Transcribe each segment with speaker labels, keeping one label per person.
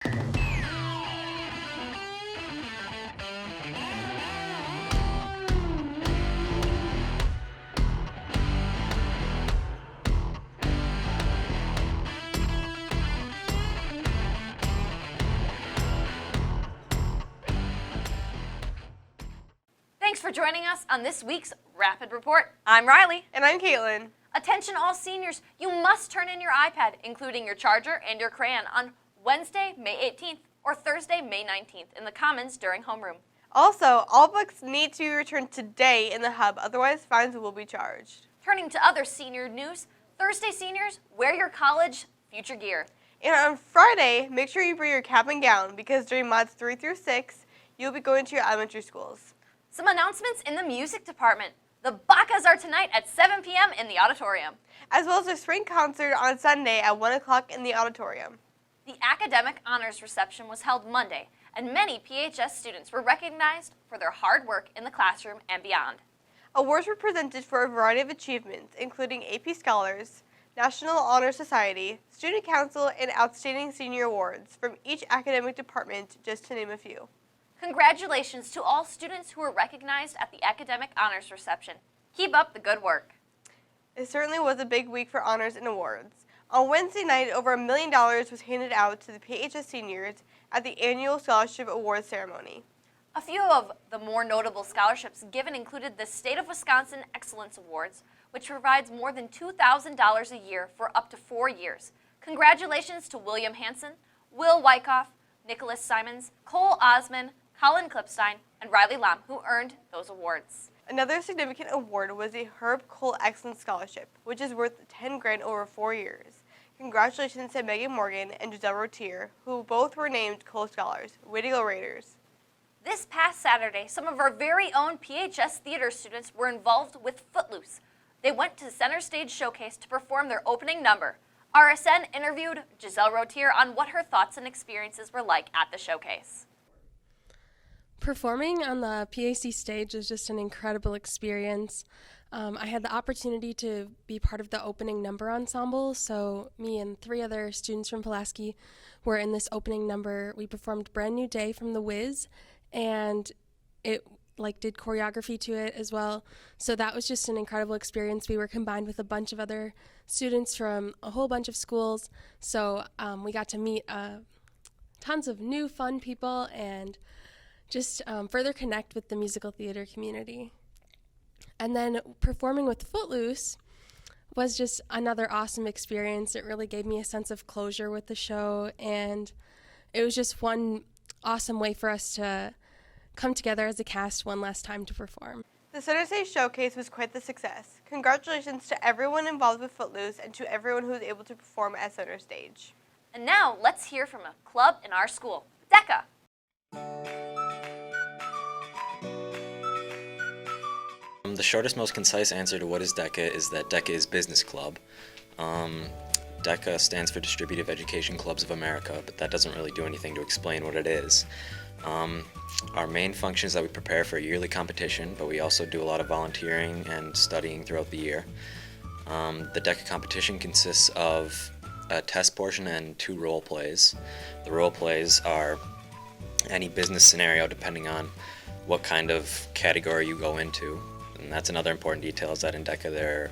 Speaker 1: Thanks for joining us on this week's Rapid Report. I'm Riley.
Speaker 2: And I'm Caitlin.
Speaker 1: Attention all seniors, you must turn in your iPad, including your charger and your crayon, on Wednesday, May 18th or Thursday, May 19th in the Commons during homeroom.
Speaker 2: Also, all books need to be returned today in the hub, otherwise fines will be charged.
Speaker 1: Turning to other senior news, Thursday seniors, wear your college future gear.
Speaker 2: And on Friday, make sure you bring your cap and gown because during mods 3 through 6, you'll be going to your elementary schools.
Speaker 1: Some announcements in the music department. The Bacas are tonight at 7 p.m. in the auditorium.
Speaker 2: As well as a spring concert on Sunday at 1 o'clock in the auditorium.
Speaker 1: The Academic Honors Reception was held Monday, and many PHS students were recognized for their hard work in the classroom and beyond.
Speaker 2: Awards were presented for a variety of achievements, including AP Scholars, National Honor Society, Student Council, and Outstanding Senior Awards from each academic department, just to name a few.
Speaker 1: Congratulations to all students who were recognized at the Academic Honors Reception. Keep up the good work.
Speaker 2: It certainly was a big week for honors and awards. On Wednesday night, over $1 million was handed out to the PHS seniors at the annual Scholarship Awards ceremony.
Speaker 1: A few of the more notable scholarships given included the State of Wisconsin Excellence Awards, which provides more than $2,000 a year for up to 4 years. Congratulations to William Hansen, Will Wyckoff, Nicholas Simons, Cole Osman, Colin Klipstein, and Riley Lam, who earned those awards.
Speaker 2: Another significant award was the Herb Cole Excellence Scholarship, which is worth $10,000 over 4 years. Congratulations to Megan Morgan and Giselle Rotier, who both were named Cole Scholars. Way to go, Raiders.
Speaker 1: This past Saturday, some of our very own PHS theater students were involved with Footloose. They went to Center Stage Showcase to perform their opening number. RSN interviewed Giselle Rotier on what her thoughts and experiences were like at the showcase.
Speaker 3: Performing on the PAC stage was just an incredible experience. I had the opportunity to be part of the opening number ensemble, so me and 3 other students from Pulaski were in this opening number. We performed Brand New Day from The Wiz, and it did choreography to it as well. So that was just an incredible experience. We were combined with a bunch of other students from a whole bunch of schools, so we got to meet tons of new fun people and just further connect with the musical theater community. And then performing with Footloose was just another awesome experience. It really gave me a sense of closure with the show, and it was just one awesome way for us to come together as a cast one last time to perform.
Speaker 2: The Center Stage Showcase was quite the success. Congratulations to everyone involved with Footloose and to everyone who was able to perform at Center Stage.
Speaker 1: And now let's hear from a club in our school, DECA.
Speaker 4: The shortest, most concise answer to what is DECA is that DECA is Business Club. DECA stands for Distributive Education Clubs of America, but that doesn't really do anything to explain what it is. Our main function is that we prepare for a yearly competition, but we also do a lot of volunteering and studying throughout the year. The DECA competition consists of a test portion and 2 role plays. The role plays are any business scenario depending on what kind of category you go into. And that's another important detail, is that in DECA there are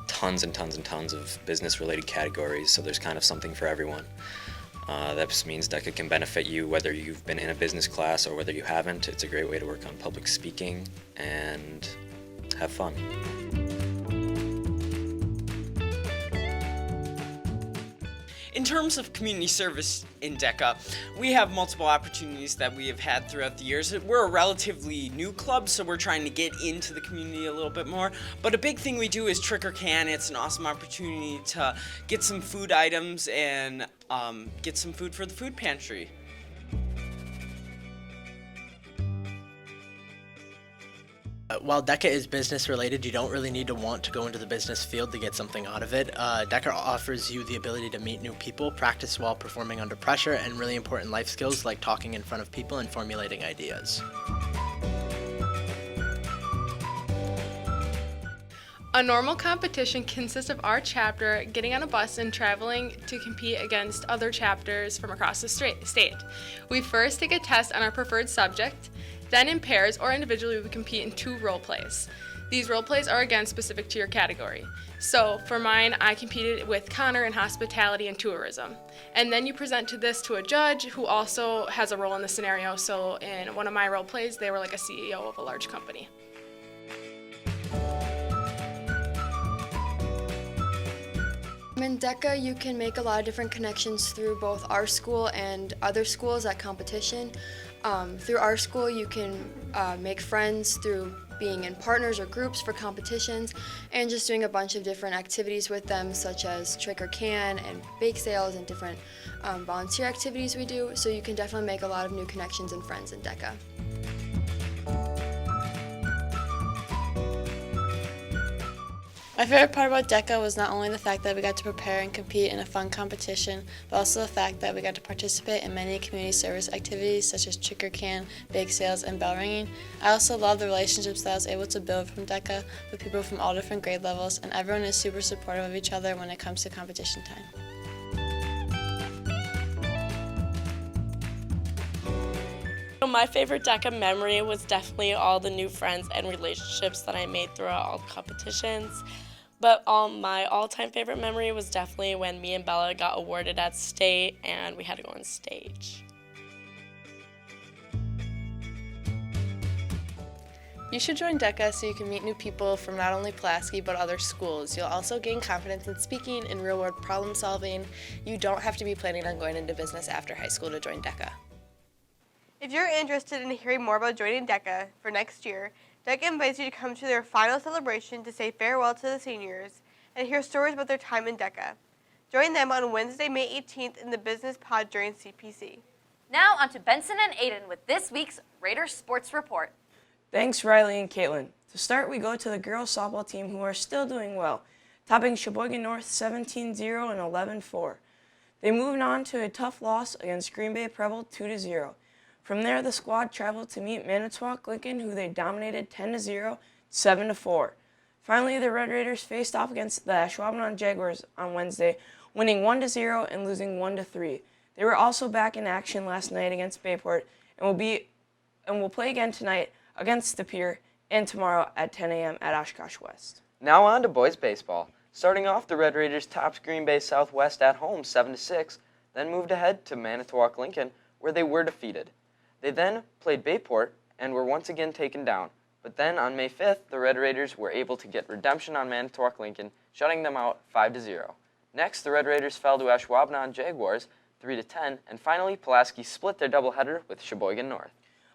Speaker 4: tons and tons and tons of business-related categories, so there's kind of something for everyone. That just means DECA can benefit you whether you've been in a business class or whether you haven't. It's a great way to work on public speaking and have fun.
Speaker 5: In terms of community service in DECA, we have multiple opportunities that we have had throughout the years. We're a relatively new club, so we're trying to get into the community a little bit more. But a big thing we do is Trick or Can. It's an awesome opportunity to get some food items and get some food for the food pantry.
Speaker 6: While DECA is business related, you don't really need to want to go into the business field to get something out of it. DECA offers you the ability to meet new people, practice while performing under pressure, and really important life skills like talking in front of people and formulating ideas.
Speaker 7: A normal competition consists of our chapter getting on a bus and traveling to compete against other chapters from across the state. We first take a test on our preferred subject, then in pairs or individually we compete in 2 role plays. These role plays are again specific to your category. So for mine, I competed with Connor in hospitality and tourism. And then you present this to a judge who also has a role in the scenario. So in one of my role plays, they were like a CEO of a large company.
Speaker 8: In DECA, you can make a lot of different connections through both our school and other schools at competition. Through our school, you can make friends through being in partners or groups for competitions and just doing a bunch of different activities with them, such as trick or can and bake sales and different volunteer activities we do. So you can definitely make a lot of new connections and friends in DECA.
Speaker 9: My favorite part about DECA was not only the fact that we got to prepare and compete in a fun competition, but also the fact that we got to participate in many community service activities such as trick or can, bake sales, and bell ringing. I also love the relationships that I was able to build from DECA with people from all different grade levels, and everyone is super supportive of each other when it comes to competition time.
Speaker 10: My favorite DECA memory was definitely all the new friends and relationships that I made throughout all the competitions. But my all-time favorite memory was definitely when me and Bella got awarded at state and we had to go on stage.
Speaker 9: You should join DECA so you can meet new people from not only Pulaski but other schools. You'll also gain confidence in speaking and real-world problem solving. You don't have to be planning on going into business after high school to join DECA.
Speaker 2: If you're interested in hearing more about joining DECA for next year, DECA invites you to come to their final celebration to say farewell to the seniors and hear stories about their time in DECA. Join them on Wednesday, May 18th in the Business Pod during CPC.
Speaker 1: Now on to Benson and Aiden with this week's Raiders Sports Report.
Speaker 11: Thanks, Riley and Caitlin. To start, we go to the girls softball team who are still doing well, topping Sheboygan North 17-0 and 11-4. They moved on to a tough loss against Green Bay Preble 2-0. From there, the squad traveled to meet Manitowoc Lincoln, who they dominated 10-0, 7-4. Finally, the Red Raiders faced off against the Ashwaubenon Jaguars on Wednesday, winning 1-0 and losing 1-3. They were also back in action last night against Bayport and will play again tonight against the Pier and tomorrow at 10 a.m. at Oshkosh West.
Speaker 12: Now on to boys baseball. Starting off, the Red Raiders topped Green Bay Southwest at home 7-6, then moved ahead to Manitowoc Lincoln, where they were defeated. They then played Bayport and were once again taken down. But then on May 5th, the Red Raiders were able to get redemption on Manitowoc Lincoln, shutting them out 5-0. Next, the Red Raiders fell to Ashwaubenon Jaguars 3-10, and finally Pulaski split their doubleheader with Sheboygan North.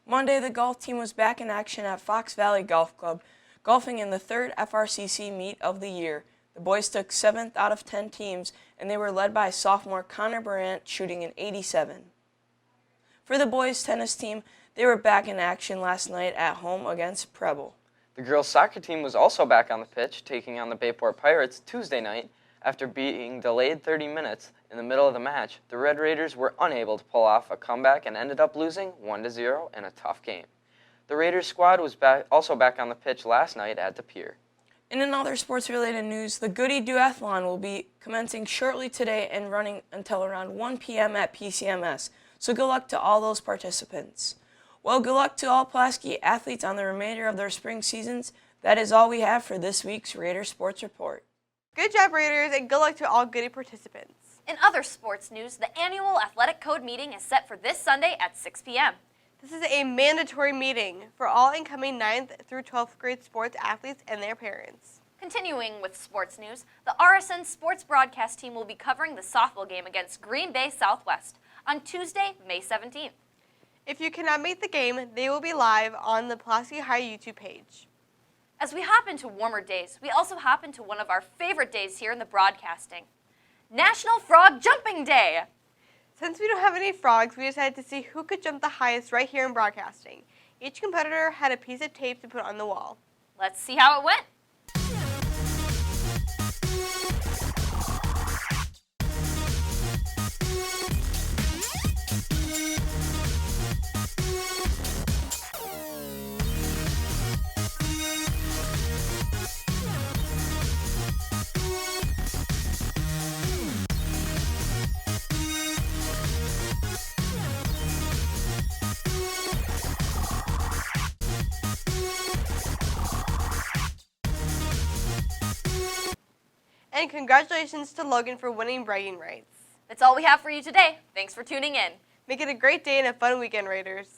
Speaker 11: Monday, the golf team was back in action at Fox Valley Golf Club, golfing in the 3rd FRCC meet of the year. The boys took 7th out of 10 teams, and they were led by sophomore Connor Brandt, shooting an 87. For the boys' tennis team, they were back in action last night at home against Preble.
Speaker 12: The girls' soccer team was also back on the pitch, taking on the Bayport Pirates Tuesday night. After being delayed 30 minutes in the middle of the match, the Red Raiders were unable to pull off a comeback and ended up losing 1-0 in a tough game. The Raiders squad was also back on the pitch last night at the Pier.
Speaker 11: In another sports-related news, the Goody Duathlon will be commencing shortly today and running until around 1 p.m. at PCMS. So good luck to all those participants. Well, good luck to all Pulaski athletes on the remainder of their spring seasons. That is all we have for this week's Raider Sports Report.
Speaker 2: Good job, Raiders, and good luck to all Goody participants.
Speaker 1: In other sports news, the annual athletic code meeting is set for this Sunday at 6 p.m.
Speaker 2: This is a mandatory meeting for all incoming 9th through 12th grade sports athletes and their parents.
Speaker 1: Continuing with sports news, the RSN sports broadcast team will be covering the softball game against Green Bay Southwest on Tuesday, May 17th.
Speaker 2: If you cannot make the game, they will be live on the Pulaski High YouTube page.
Speaker 1: As we hop into warmer days, we also hop into one of our favorite days here in the broadcasting, National Frog Jumping Day.
Speaker 2: Since we don't have any frogs, we decided to see who could jump the highest right here in broadcasting. Each competitor had a piece of tape to put on the wall.
Speaker 1: Let's see how it went.
Speaker 2: And congratulations to Logan for winning bragging rights.
Speaker 1: That's all we have for you today. Thanks for tuning in.
Speaker 2: Make it a great day and a fun weekend, Raiders.